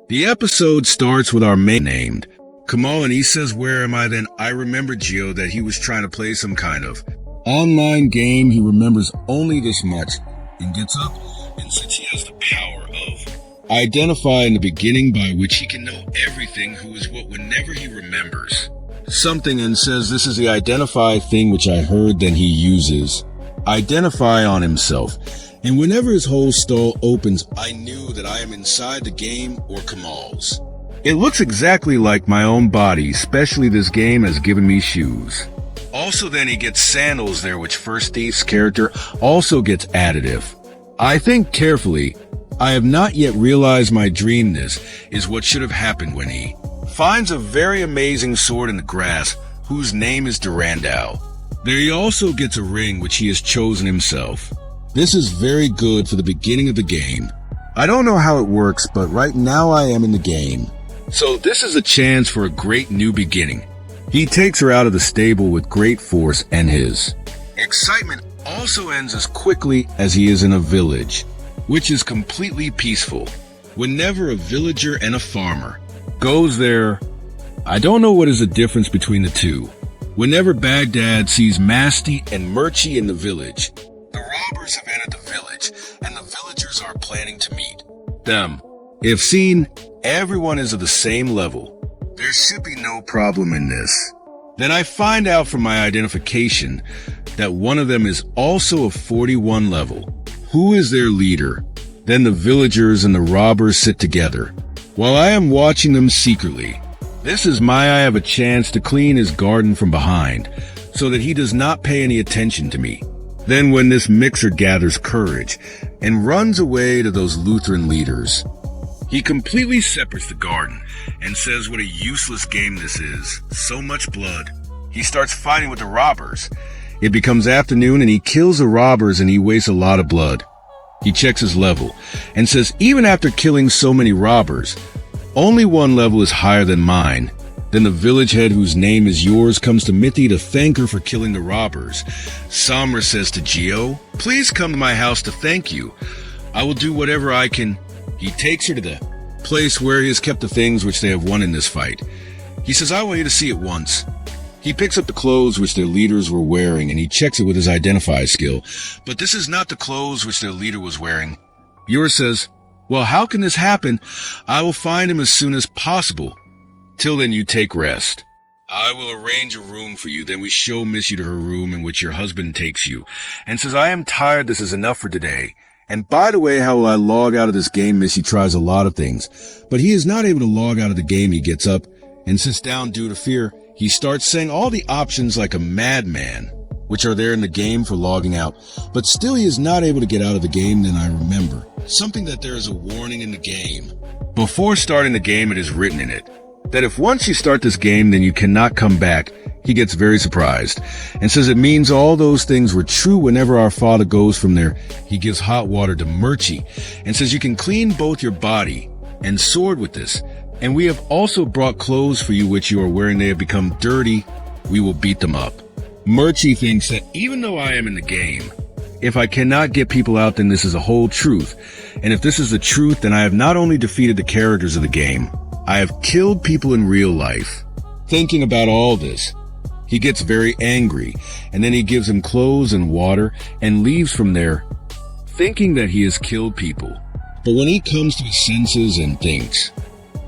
The episode starts with our main named Kamal, and he says, "Where am I?" Then I remember Gio that he was trying to play some kind of online game. He remembers only this much and gets up and says he has the power of identify in the beginning, by which he can know everything, who is what whenever he remembers something, and says this is the identify thing which I heard. Then he uses identify on himself. And whenever his whole stall opens, I knew that I am inside the game or Kamal's. It looks exactly like my own body, especially this game has given me shoes. Also then he gets sandals there, which First Thief's character also gets additive. I think carefully. I have not yet realized my dream. This is what should have happened when he finds a very amazing sword in the grass, whose name is Durandal. There he also gets a ring which he has chosen himself. This is very good for the beginning of the game. I don't know how it works, but right now I am in the game. So this is a chance for a great new beginning. He takes her out of the stable with great force, and his excitement also ends as quickly as he is in a village, which is completely peaceful. Whenever a villager and a farmer goes there, I don't know what is the difference between the two. Whenever Baghdad sees Masti and Murchi in the village, the robbers have entered the village, and the villagers are planning to meet them. If seen, everyone is of the same level. There should be no problem in this. Then I find out from my identification that one of them is also a 41 level. Who is their leader? Then the villagers and the robbers sit together, while I am watching them secretly. This is I have a chance to clean his garden from behind, so that he does not pay any attention to me. Then when this mixer gathers courage and runs away to those Lutheran leaders, he completely separates the garden and says what a useless game this is. So much blood. He starts fighting with the robbers. It becomes afternoon and he kills the robbers and he wastes a lot of blood. He checks his level and says even after killing so many robbers, only one level is higher than mine. Then the village head, whose name is yours, comes to Mithi to thank her for killing the robbers. Samra says to Gio, "Please come to my house to thank you. I will do whatever I can." He takes her to the place where he has kept the things which they have won in this fight. He says, "I want you to see it once." He picks up the clothes which their leaders were wearing and he checks it with his identify skill. But this is not the clothes which their leader was wearing. Yours says, "Well, how can this happen? I will find him as soon as possible. Till then, you take rest. I will arrange a room for you." Then we show Missy to her room, in which your husband takes you and says, "I am tired. This is enough for today. And by the way, how will I log out of this game?" Missy tries a lot of things, but he is not able to log out of the game. He gets up and sits down due to fear. He starts saying all the options like a madman, which are there in the game for logging out, but still he is not able to get out of the game. Then I remember something, that there is a warning in the game. Before starting the game, it is written in it that if once you start this game, then you cannot come back. He gets very surprised and says it means all those things were true. Whenever our father goes from there, he gives hot water to Murchi and says you can clean both your body and sword with this. And we have also brought clothes for you which you are wearing. They have become dirty. We will beat them up. Murchi thinks that even though I am in the game, if I cannot get people out, then this is a whole truth. And if this is the truth, then I have not only defeated the characters of the game, I have killed people in real life. Thinking about all this, he gets very angry, and then he gives him clothes and water and leaves from there, thinking that he has killed people. But when he comes to his senses and thinks,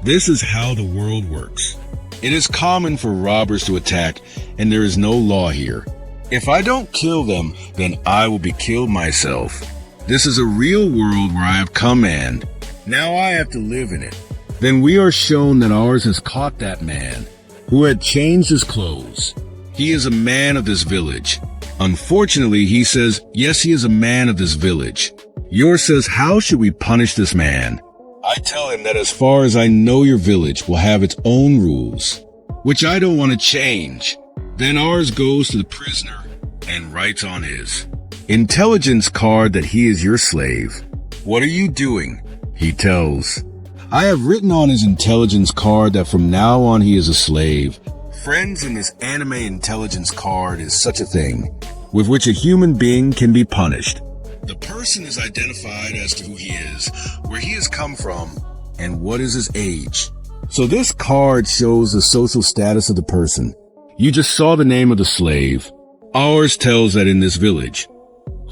this is how the world works. It is common for robbers to attack, and there is no law here. If I don't kill them, then I will be killed myself. This is a real world where I have come, and now I have to live in it. Then we are shown that ours has caught that man who had changed his clothes. He is a man of this village. Unfortunately, he says, yes, he is a man of this village. Yours says, how should we punish this man? I tell him that as far as I know, your village will have its own rules, which I don't want to change. Then ours goes to the prisoner and writes on his intelligence card that he is your slave. What are you doing? He tells. I have written on his intelligence card that from now on he is a slave. Friends, in this anime intelligence card is such a thing with which a human being can be punished. The person is identified as to who he is, where he has come from, and what is his age. So this card shows the social status of the person. You just saw the name of the slave. Ours tells that in this village,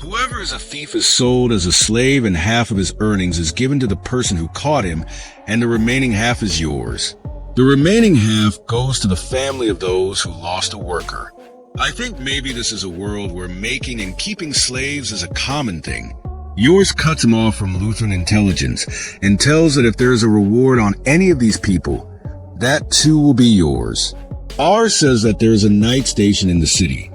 whoever is a thief is sold as a slave, and half of his earnings is given to the person who caught him, and the remaining half is yours. The remaining half goes to the family of those who lost a worker. I think maybe this is a world where making and keeping slaves is a common thing. Yours cuts him off from Lutheran intelligence and tells that if there is a reward on any of these people, that too will be yours. Ours says that there is a night station in the city.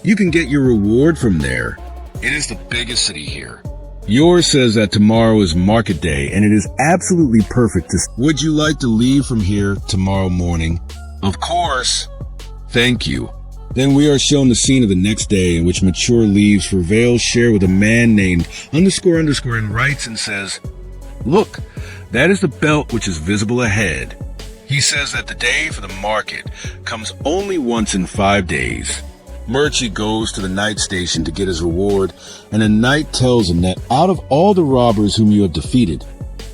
You can get your reward from there. It is the biggest city here. Yours says that tomorrow is market day and it is absolutely perfect. Would you like to leave from here tomorrow morning? Of course. Thank you. Then we are shown the scene of the next day in which Mature leaves for Vale share with a man named __ and writes and says, "Look, that is the belt which is visible ahead." He says that the day for the market comes only once in 5 days. Murchie goes to the night station to get his reward, and a knight tells him that out of all the robbers whom you have defeated,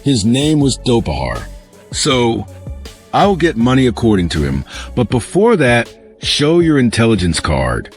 his name was Dopahar. So, I will get money according to him, but before that, show your intelligence card.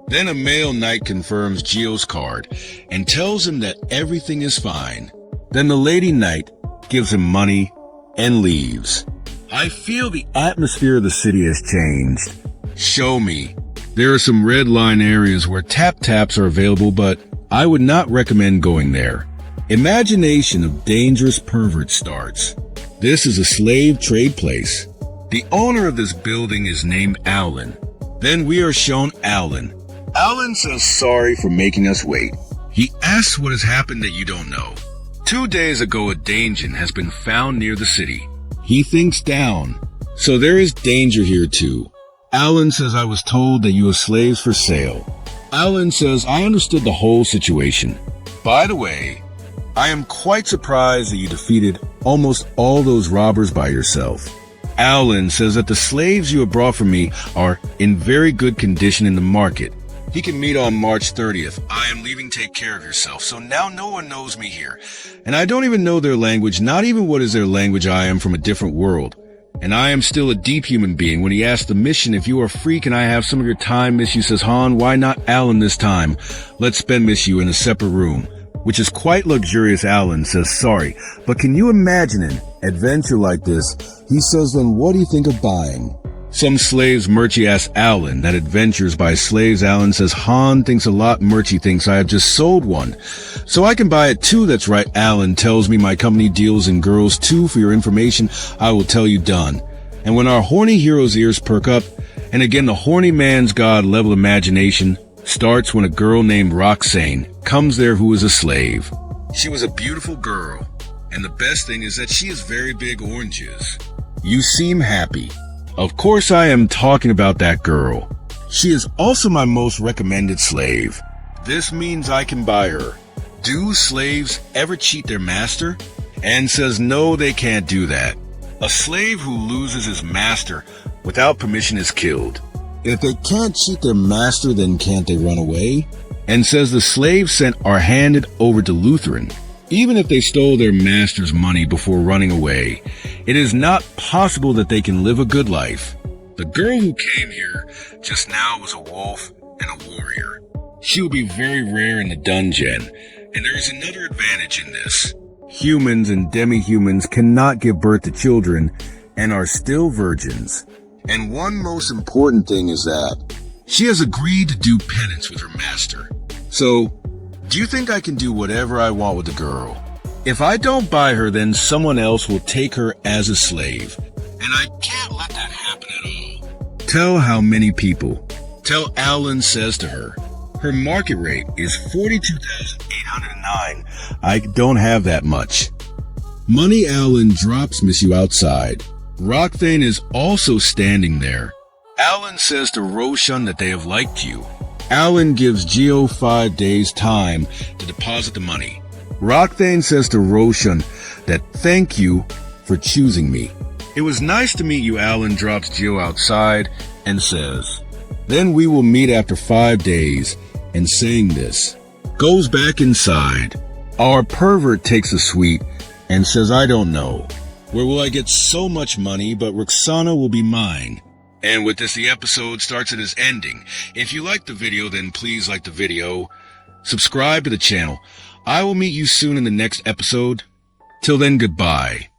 Then a male knight confirms Gio's card and tells him that everything is fine. Then the lady knight gives him money and leaves. I feel the atmosphere of the city has changed. Show me. There are some red line areas where tap-taps are available, but I would not recommend going there. Imagination of dangerous perverts starts. This is a slave trade place. The owner of this building is named Alan. Then we are shown Alan. Alan says sorry for making us wait. He asks what has happened that you don't know. 2 days ago, a Danjan has been found near the city. He thinks down. So there is danger here too. Alan says I was told that you are slaves for sale. Alan says I understood the whole situation. By the way, I am quite surprised that you defeated almost all those robbers by yourself. Alan says that the slaves you have brought for me are in very good condition in the market. He can meet on March 30th. I am leaving. Take care of yourself. So now no one knows me here. And I don't even know their language, not even what is their language. I am from a different world. And I am still a deep human being. When he asks the mission, if you are free, can I have some of your time? Miss you says, Han, why not Alan this time? Let's spend Miss you in a separate room. Which is quite luxurious. Alan says, sorry, but can you imagine an adventure like this? He says, then what do you think of buying? Some slaves. Murchie asks Alan that adventures by slaves. Alan says, Han thinks a lot. Murchie thinks I have just sold one. So I can buy it too. That's right. Alan tells me my company deals in girls too. For your information, I will tell you done. And when our horny hero's ears perk up, and again the horny man's god level imagination starts when a girl named Roxane comes there who is a slave. She was a beautiful girl, and the best thing is that she has very big oranges. You seem happy. Of course I am talking about that girl. She is also my most recommended slave. This means I can buy her. Do slaves ever cheat their master? And says no, they can't do that. A slave who loses his master without permission is killed. If they can't cheat their master, then can't they run away? And says the slaves sent are handed over to Lutheran. Even if they stole their master's money before running away, it is not possible that they can live a good life. The girl who came here just now was a wolf and a warrior. She will be very rare in the dungeon, and there is another advantage in this. Humans and demi-humans cannot give birth to children and are still virgins. And one most important thing is that she has agreed to do penance with her master. So, do you think I can do whatever I want with the girl? If I don't buy her, then someone else will take her as a slave. And I can't let that happen at all. Tell how many people. Tell Alan says to her. Her market rate is 42,809. I don't have that much. Money Alan drops Miss you outside. Rockthane is also standing there. Alan says to Roshan that they have liked you. Alan gives Gio 5 days time to deposit the money. Rockthane says to Roshan that thank you for choosing me. It was nice to meet you. Alan drops Gio outside and says, then we will meet after 5 days, and saying this, goes back inside. Our pervert takes a sweet and says, I don't know. Where will I get so much money, but Roxana will be mine? And with this, the episode starts at its ending. If you liked the video, then please like the video. Subscribe to the channel. I will meet you soon in the next episode. Till then, goodbye.